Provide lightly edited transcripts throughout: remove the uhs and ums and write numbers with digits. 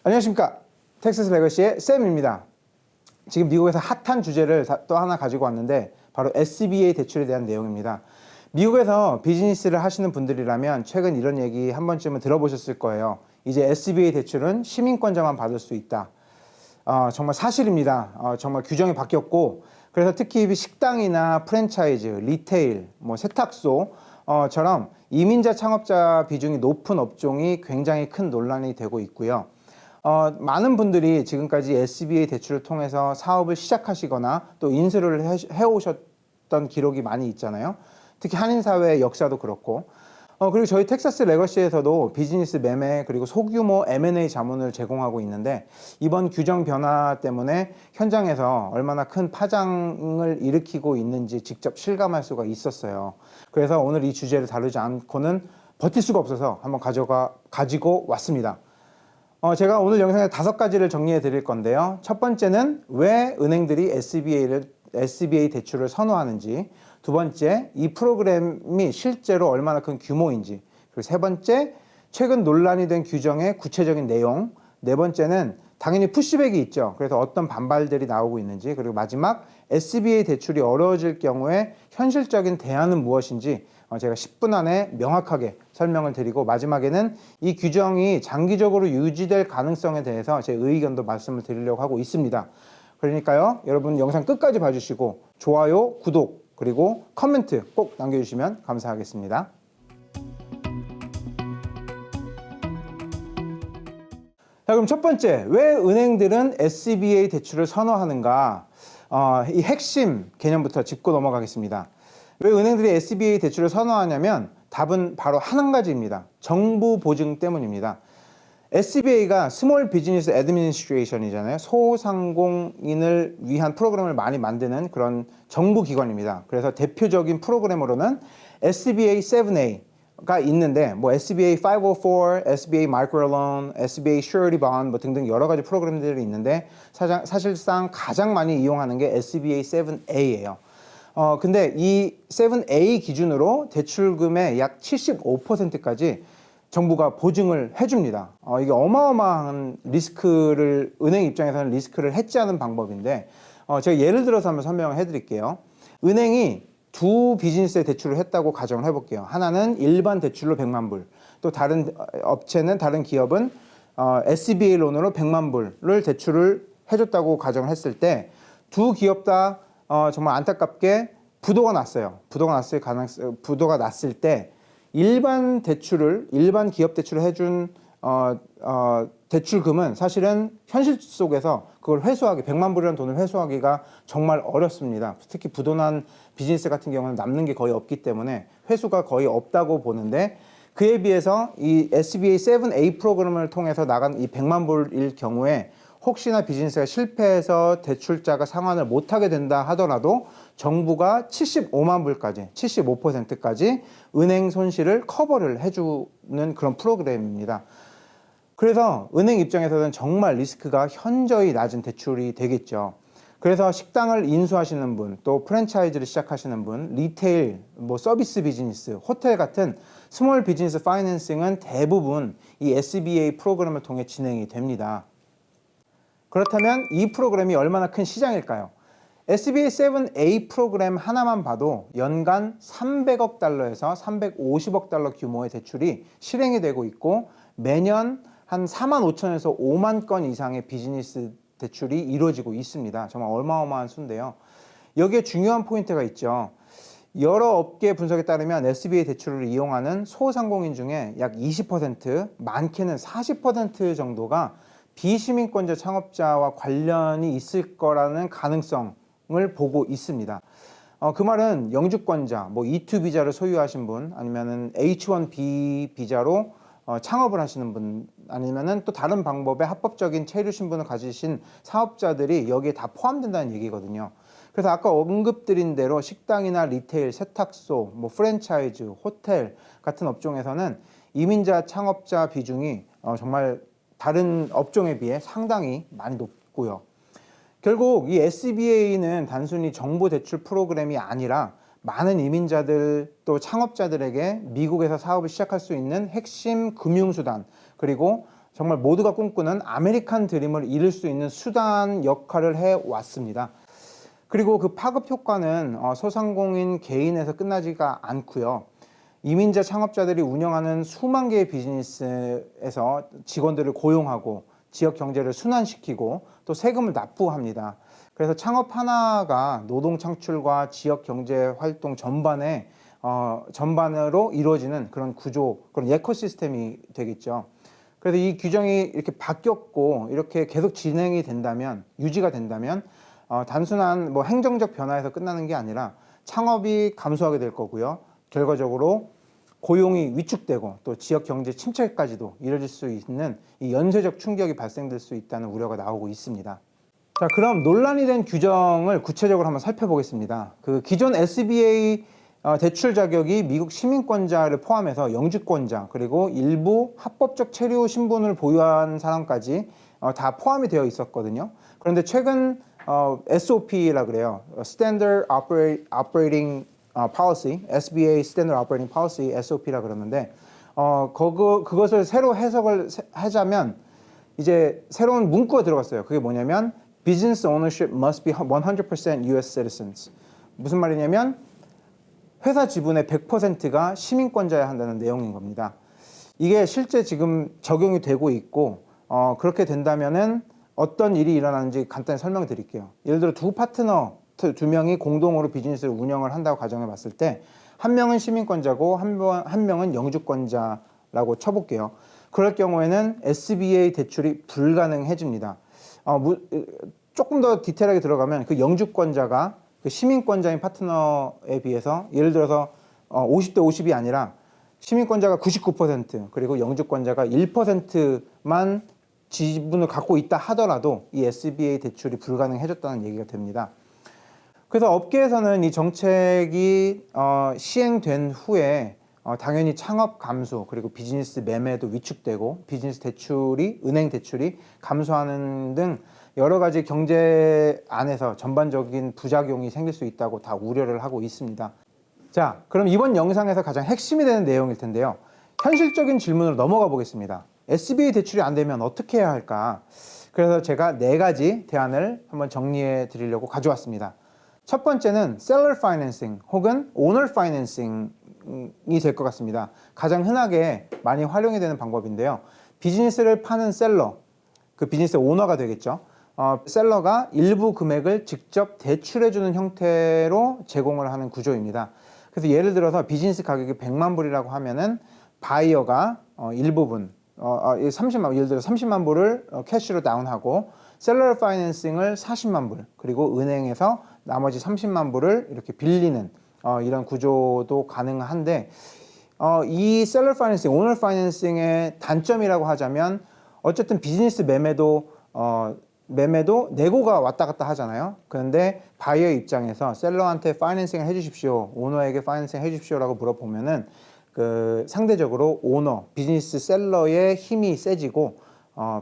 안녕하십니까. 텍사스 레거시의 샘입니다. 지금 미국에서 핫한 주제를 또 하나 가지고 왔는데 바로 SBA 대출에 대한 내용입니다. 미국에서 비즈니스를 하시는 분들이라면 최근 이런 얘기 한 번쯤은 들어보셨을 거예요. 이제 SBA 대출은 시민권자만 받을 수 있다. 정말 사실입니다. 정말 규정이 바뀌었고, 그래서 특히 식당이나 프랜차이즈, 리테일, 세탁소처럼 이민자 창업자 비중이 높은 업종이 굉장히 큰 논란이 되고 있고요. 많은 분들이 지금까지 SBA 대출을 통해서 사업을 시작하시거나 또 인수를 해오셨던 기록이 많이 있잖아요. 특히 한인사회의 역사도 그렇고. 그리고 저희 텍사스 레거시에서도 비즈니스 매매 그리고 소규모 M&A 자문을 제공하고 있는데, 이번 규정 변화 때문에 현장에서 얼마나 큰 파장을 일으키고 있는지 직접 실감할 수가 있었어요. 그래서 오늘 이 주제를 다루지 않고는 버틸 수가 없어서 한번 가지고 왔습니다. 제가 오늘 영상에 5가지를 정리해 드릴 건데요. 첫 번째는 왜 은행들이 SBA 대출을 선호하는지, 두 번째, 이 프로그램이 실제로 얼마나 큰 규모인지, 그리고 세 번째, 최근 논란이 된 규정의 구체적인 내용, 네 번째는 당연히 푸시백이 있죠. 그래서 어떤 반발들이 나오고 있는지, 그리고 마지막 SBA 대출이 어려워질 경우에 현실적인 대안은 무엇인지 제가 10분 안에 명확하게 설명을 드리고, 마지막에는 이 규정이 장기적으로 유지될 가능성에 대해서 제 의견도 말씀을 드리려고 하고 있습니다. 그러니까요, 여러분 영상 끝까지 봐주시고 좋아요, 구독, 그리고 코멘트 꼭 남겨주시면 감사하겠습니다. 자, 그럼 첫 번째, 왜 은행들은 SBA 대출을 선호하는가? 이 핵심 개념부터 짚고 넘어가겠습니다. 왜 은행들이 SBA 대출을 선호하냐면 답은 바로 한 가지입니다. 정부 보증 때문입니다. SBA가 스몰 비즈니스 애드미니스트레이션이잖아요. 소상공인을 위한 프로그램을 많이 만드는 그런 정부 기관입니다. 그래서 대표적인 프로그램으로는 SBA 7A가 있는데, SBA 504, SBA Microloan, SBA Surety Bond 등등 여러 가지 프로그램들이 있는데, 사실상 가장 많이 이용하는 게 SBA 7A예요. 근데 이 7A 기준으로 대출금의 약 75%까지 정부가 보증을 해줍니다. 이게 어마어마한 리스크를, 은행 입장에서는 리스크를 해지하는 방법인데, 제가 예를 들어서 한번 설명을 해드릴게요. 은행이 두 비즈니스에 대출을 했다고 가정을 해볼게요. 하나는 일반 대출로 100만 불, 또 다른 업체는, 다른 기업은 SBA 론으로 100만 불을 대출을 해줬다고 가정을 했을 때, 두 기업 다 정말 안타깝게 부도가 났어요. 부도가 났을 때 일반 기업 대출을 해준 대출금은 사실은 현실 속에서 그걸 회수하기, 100만 불이라는 돈을 회수하기가 정말 어렵습니다. 특히 부도난 비즈니스 같은 경우는 남는 게 거의 없기 때문에 회수가 거의 없다고 보는데, 그에 비해서 이 SBA 7A 프로그램을 통해서 나간 이 100만 불일 경우에 혹시나 비즈니스가 실패해서 대출자가 상환을 못하게 된다 하더라도 정부가 75만 불까지, 75%까지 은행 손실을 커버를 해주는 그런 프로그램입니다. 그래서 은행 입장에서는 정말 리스크가 현저히 낮은 대출이 되겠죠. 그래서 식당을 인수하시는 분, 또 프랜차이즈를 시작하시는 분, 리테일, 서비스 비즈니스, 호텔 같은 스몰 비즈니스 파이낸싱은 대부분 이 SBA 프로그램을 통해 진행이 됩니다. 그렇다면 이 프로그램이 얼마나 큰 시장일까요? SBA 7A 프로그램 하나만 봐도 연간 300억 달러에서 350억 달러 규모의 대출이 실행이 되고 있고, 매년 한 4만 5천에서 5만 건 이상의 비즈니스 대출이 이루어지고 있습니다. 정말 어마어마한 수인데요. 여기에 중요한 포인트가 있죠. 여러 업계 분석에 따르면 SBA 대출을 이용하는 소상공인 중에 약 20%, 많게는 40% 정도가 비시민권자 창업자와 관련이 있을 거라는 가능성을 보고 있습니다. 그 말은 영주권자, E2 비자를 소유하신 분, 아니면은 H1B 비자로 창업을 하시는 분, 아니면은 또 다른 방법의 합법적인 체류 신분을 가지신 사업자들이 여기에 다 포함된다는 얘기거든요. 그래서 아까 언급드린 대로 식당이나 리테일, 세탁소, 프랜차이즈, 호텔 같은 업종에서는 이민자 창업자 비중이 정말 다른 업종에 비해 상당히 많이 높고요. 결국 이 SBA는 단순히 정부 대출 프로그램이 아니라 많은 이민자들 또 창업자들에게 미국에서 사업을 시작할 수 있는 핵심 금융수단, 그리고 정말 모두가 꿈꾸는 아메리칸 드림을 이룰 수 있는 수단 역할을 해왔습니다. 그리고 그 파급 효과는 소상공인 개인에서 끝나지가 않고요. 이민자 창업자들이 운영하는 수만 개의 비즈니스에서 직원들을 고용하고 지역 경제를 순환시키고 또 세금을 납부합니다. 그래서 창업 하나가 노동 창출과 지역 경제 활동 전반으로 이루어지는 그런 구조, 그런 에코시스템이 되겠죠. 그래서 이 규정이 이렇게 바뀌었고 이렇게 계속 진행이 된다면, 유지가 된다면 단순한 뭐 행정적 변화에서 끝나는 게 아니라 창업이 감소하게 될 거고요. 결과적으로 고용이 위축되고 또 지역 경제 침체까지도 이뤄질 수 있는 이 연쇄적 충격이 발생될 수 있다는 우려가 나오고 있습니다. 자, 그럼 논란이 된 규정을 구체적으로 한번 살펴보겠습니다. 그 기존 SBA 대출 자격이 미국 시민권자를 포함해서 영주권자 그리고 일부 합법적 체류 신분을 보유한 사람까지 다 포함이 되어 있었거든요. 그런데 최근 SOP라 그래요. Standard Operating Policy, SBA Standard Operating Policy, SOP라 그러는데 그것을 새로 해석을 하자면 이제 새로운 문구가 들어갔어요. 그게 뭐냐면 Business ownership must be 100% US citizens. 무슨 말이냐면 회사 지분의 100%가 시민권자여야 한다는 내용인 겁니다. 이게 실제 지금 적용이 되고 있고 그렇게 된다면은 어떤 일이 일어나는지 간단히 설명을 드릴게요. 예를 들어 두 명이 공동으로 비즈니스를 운영을 한다고 가정해 봤을 때 한 명은 시민권자고 한 명은 영주권자라고 쳐볼게요. 그럴 경우에는 SBA 대출이 불가능해집니다. 조금 더 디테일하게 들어가면 그 영주권자가 그 시민권자인 파트너에 비해서 예를 들어서 50대 50이 아니라 시민권자가 99% 그리고 영주권자가 1%만 지분을 갖고 있다 하더라도 이 SBA 대출이 불가능해졌다는 얘기가 됩니다. 그래서 업계에서는 이 정책이 시행된 후에 당연히 창업 감소 그리고 비즈니스 매매도 위축되고 비즈니스 대출이 은행 대출이 감소하는 등 여러 가지 경제 안에서 전반적인 부작용이 생길 수 있다고 다 우려를 하고 있습니다. 자, 그럼 이번 영상에서 가장 핵심이 되는 내용일 텐데요. 현실적인 질문으로 넘어가 보겠습니다. SBA 대출이 안 되면 어떻게 해야 할까? 그래서 제가 4가지 대안을 한번 정리해 드리려고 가져왔습니다. 첫 번째는 Seller Financing 혹은 Owner Financing이 될 것 같습니다. 가장 흔하게 많이 활용이 되는 방법인데요. 비즈니스를 파는 셀러, 그 비즈니스의 오너가 되겠죠. 셀러가 일부 금액을 직접 대출해주는 형태로 제공을 하는 구조입니다. 그래서 예를 들어서 비즈니스 가격이 100만 불이라고 하면은 바이어가 일부분, 예를 들어 30만 불을 캐시로 다운하고 셀러 파이낸싱을 40만 불 그리고 은행에서 나머지 30만 불을 이렇게 빌리는 이런 구조도 가능한데 이 셀러 파이낸싱, 오너 파이낸싱의 단점이라고 하자면 어쨌든 비즈니스 매매도 내고가 왔다 갔다 하잖아요. 그런데 바이어 입장에서 셀러한테 파이낸싱을 해주십시오, 오너에게 파이낸싱 해주십시오라고 물어보면은 그 상대적으로 오너, 비즈니스 셀러의 힘이 세지고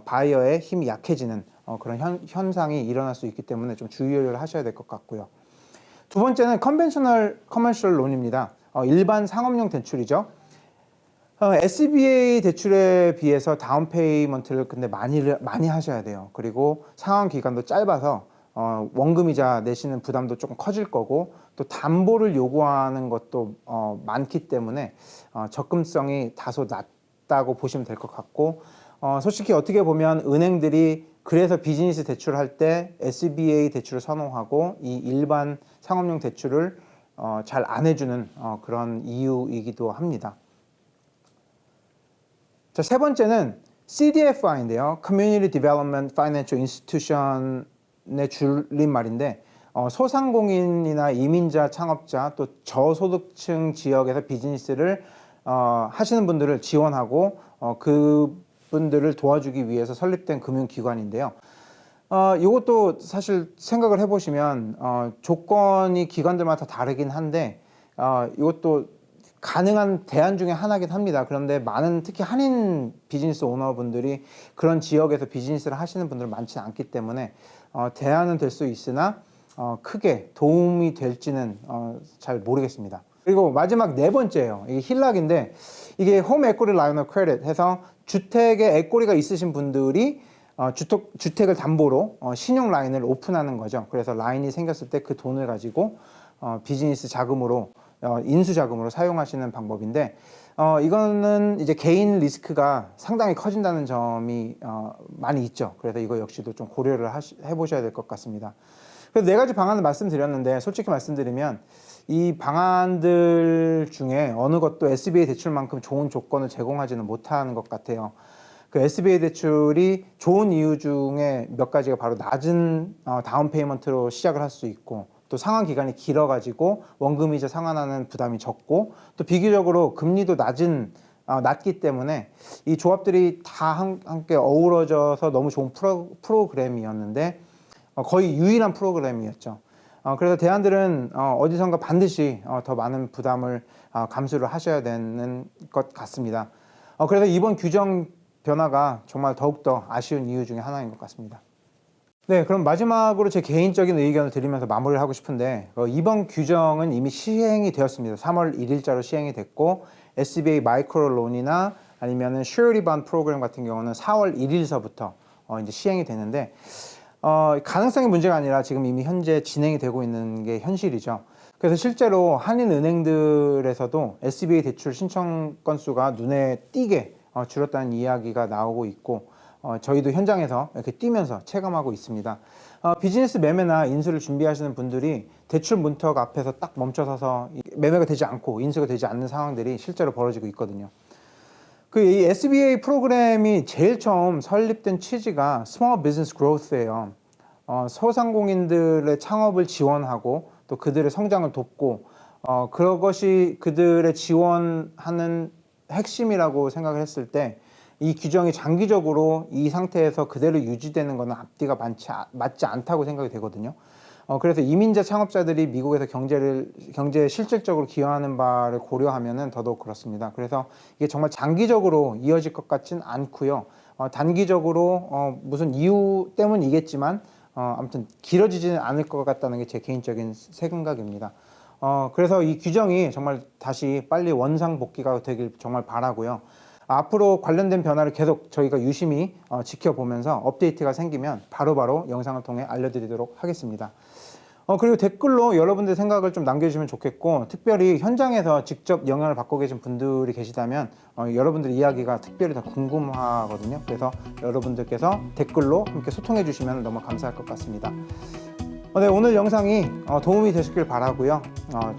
바이어의 힘이 약해지는 그런 현상이 일어날 수 있기 때문에 좀 주의를 하셔야 될 것 같고요. 두 번째는 컨벤셔널 커머셜 론입니다. 일반 상업용 대출이죠. SBA 대출에 비해서 다운 페이먼트를 근데 많이 하셔야 돼요. 그리고 상환 기간도 짧아서 원금이자 내시는 부담도 조금 커질 거고 또 담보를 요구하는 것도 많기 때문에 접근성이 다소 낮다고 보시면 될 것 같고 솔직히 어떻게 보면 은행들이 그래서 비즈니스 대출을 할 때 SBA 대출을 선호하고 이 일반 상업용 대출을 잘 안 해주는 그런 이유이기도 합니다. 자, 세 번째는 CDFI인데요. Community Development Financial Institution의 줄임말인데 소상공인이나 이민자 창업자 또 저소득층 지역에서 비즈니스를 하시는 분들을 지원하고 그분들을 도와주기 위해서 설립된 금융기관인데요. 이것도 사실 생각을 해보시면 조건이 기관들마다 다르긴 한데 이것도 가능한 대안 중에 하나긴 합니다. 그런데 많은 특히 한인 비즈니스 오너분들이 그런 지역에서 비즈니스를 하시는 분들은 많지 않기 때문에 대안은 될 수 있으나 크게 도움이 될지는 잘 모르겠습니다. 그리고 마지막 네 번째예요. 이게 힐락인데 이게 홈 에코리 라인 오브 크레딧 해서 주택에 에코리가 있으신 분들이 주택을 담보로 신용 라인을 오픈하는 거죠. 그래서 라인이 생겼을 때 그 돈을 가지고 비즈니스 자금으로 인수 자금으로 사용하시는 방법인데 이거는 이제 개인 리스크가 상당히 커진다는 점이 많이 있죠. 그래서 이거 역시도 좀 고려를 해보셔야 될 것 같습니다. 그래서 네 가지 방안을 말씀드렸는데 솔직히 말씀드리면 이 방안들 중에 어느 것도 SBA 대출만큼 좋은 조건을 제공하지는 못하는 것 같아요. 그 SBA 대출이 좋은 이유 중에 몇 가지가 바로 낮은 다운 페이먼트로 시작을 할 수 있고 또 상환 기간이 길어가지고 원금이자 상환하는 부담이 적고 또 비교적으로 금리도 낮기 때문에 이 조합들이 다 함께 어우러져서 너무 좋은 프로그램이었는데 거의 유일한 프로그램이었죠. 그래서 대안들은 어디선가 반드시 더 많은 부담을 감수를 하셔야 되는 것 같습니다. 그래서 이번 규정 변화가 정말 더욱더 아쉬운 이유 중에 하나인 것 같습니다. 네, 그럼 마지막으로 제 개인적인 의견을 드리면서 마무리를 하고 싶은데 이번 규정은 이미 시행이 되었습니다. 3월 1일자로 시행이 됐고 SBA 마이크로론이나 아니면은 Surety Bond 프로그램 같은 경우는 4월 1일서부터 이제 시행이 되는데 가능성의 문제가 아니라 지금 이미 현재 진행이 되고 있는 게 현실이죠. 그래서 실제로 한인 은행들에서도 SBA 대출 신청 건수가 눈에 띄게 줄었다는 이야기가 나오고 있고 저희도 현장에서 이렇게 뛰면서 체감하고 있습니다. 비즈니스 매매나 인수를 준비하시는 분들이 대출 문턱 앞에서 딱 멈춰서서 매매가 되지 않고 인수가 되지 않는 상황들이 실제로 벌어지고 있거든요. 이 SBA 프로그램이 제일 처음 설립된 취지가 Small Business Growth예요. 소상공인들의 창업을 지원하고 또 그들의 성장을 돕고 그것이 그들의 지원하는 핵심이라고 생각을 했을 때 이 규정이 장기적으로 이 상태에서 그대로 유지되는 것은 앞뒤가 맞지 않다고 생각이 되거든요. 그래서 이민자 창업자들이 미국에서 경제에 실질적으로 기여하는 바를 고려하면은 더더욱 그렇습니다. 그래서 이게 정말 장기적으로 이어질 것 같진 않고요. 단기적으로 무슨 이유 때문이겠지만 아무튼 길어지지는 않을 것 같다는 게 제 개인적인 생각입니다. 그래서 이 규정이 정말 다시 빨리 원상복귀가 되길 정말 바라고요. 앞으로 관련된 변화를 계속 저희가 유심히 지켜보면서 업데이트가 생기면 바로바로 영상을 통해 알려드리도록 하겠습니다. 그리고 댓글로 여러분들 생각을 좀 남겨주시면 좋겠고 특별히 현장에서 직접 영향을 받고 계신 분들이 계시다면 여러분들 이야기가 특별히 더 궁금하거든요. 그래서 여러분들께서 댓글로 함께 소통해 주시면 너무 감사할 것 같습니다. 네, 오늘 영상이 도움이 되셨길 바라고요.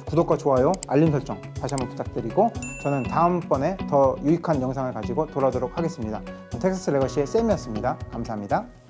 구독과 좋아요, 알림 설정 다시 한번 부탁드리고 저는 다음번에 더 유익한 영상을 가지고 돌아오도록 하겠습니다. 텍사스 레거시의 쌤이었습니다. 감사합니다.